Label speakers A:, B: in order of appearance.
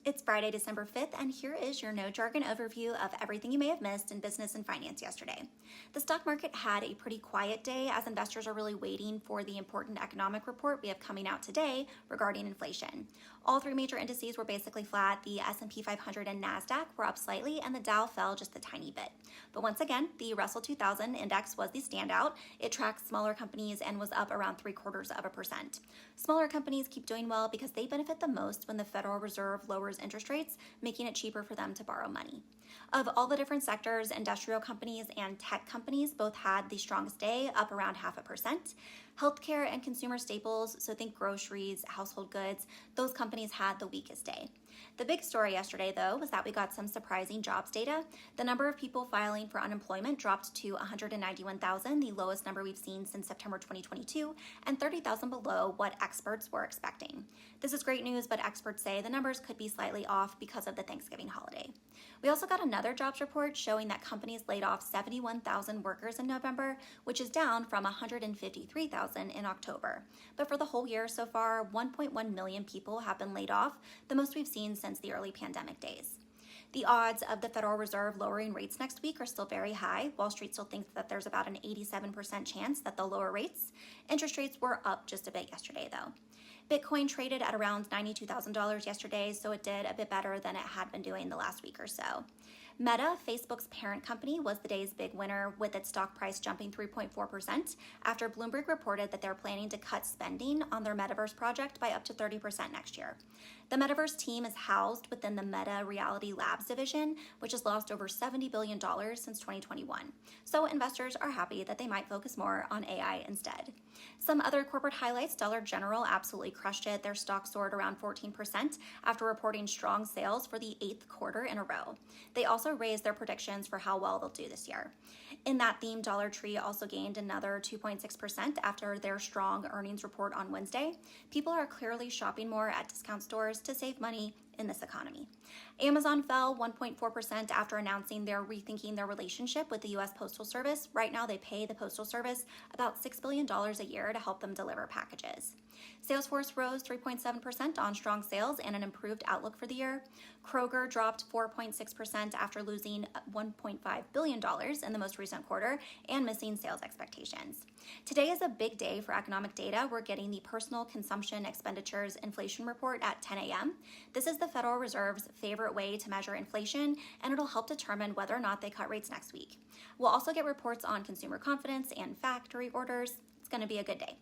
A: It's Friday, December 5th, and here is your No Jargon overview of everything you may have missed in business and finance yesterday. The stock market had a pretty quiet day as investors are really waiting for the important economic report we have coming out today regarding inflation. All three major indices were basically flat. The S&P 500 and NASDAQ were up slightly, and the Dow fell just a tiny bit. But once again, the Russell 2000 index was the standout. It tracked smaller companies and was up around 0.75%. Smaller companies keep doing well because they benefit the most when the Federal Reserve lowers interest rates, making it cheaper for them to borrow money. Of all the different sectors, industrial companies and tech companies both had the strongest day, up around 0.5%. Healthcare and consumer staples, so think groceries, household goods, those companies had the weakest day. The big story yesterday, though, was that we got some surprising jobs data. The number of people filing for unemployment dropped to 191,000, the lowest number we've seen since September 2022, and 30,000 below what experts were expecting. This is great news, but experts say the numbers could be slightly off because of the Thanksgiving holiday. We also got another jobs report showing that companies laid off 71,000 workers in November, which is down from 153,000 in October. But for the whole year so far, 1.1 million people have been laid off, the most we've seen since the early pandemic days. The odds of the Federal Reserve lowering rates next week are still very high. Wall Street still thinks that there's about an 87% chance that they'll lower rates. Interest rates were up just a bit yesterday, though. Bitcoin traded at around $92,000 yesterday, so it did a bit better than it had been doing the last week or so. Meta, Facebook's parent company, was the day's big winner, with its stock price jumping 3.4% after Bloomberg reported that they're planning to cut spending on their metaverse project by up to 30% next year. The metaverse team is housed within the Meta Reality Labs division, which has lost over $70 billion since 2021. So investors are happy that they might focus more on AI instead. Some other corporate highlights: Dollar General absolutely crushed it. Their stock soared around 14% after reporting strong sales for the 8th quarter in a row. They also raised their predictions for how well they'll do this year. In that theme, Dollar Tree also gained another 2.6% after their strong earnings report on Wednesday. People are clearly shopping more at discount stores to save money in this economy. Amazon fell 1.4% after announcing they're rethinking their relationship with the U.S. Postal Service. Right now, they pay the Postal Service about $6 billion a year to help them deliver packages. Salesforce rose 3.7% on strong sales and an improved outlook for the year. Kroger dropped 4.6% after losing $1.5 billion in the most recent quarter and missing sales expectations. Today is a big day for economic data. We're getting the Personal Consumption Expenditures Inflation Report at 10 a.m. This is the Federal Reserve's favorite way to measure inflation, and it'll help determine whether or not they cut rates next week. We'll also get reports on consumer confidence and factory orders. It's going to be a good day.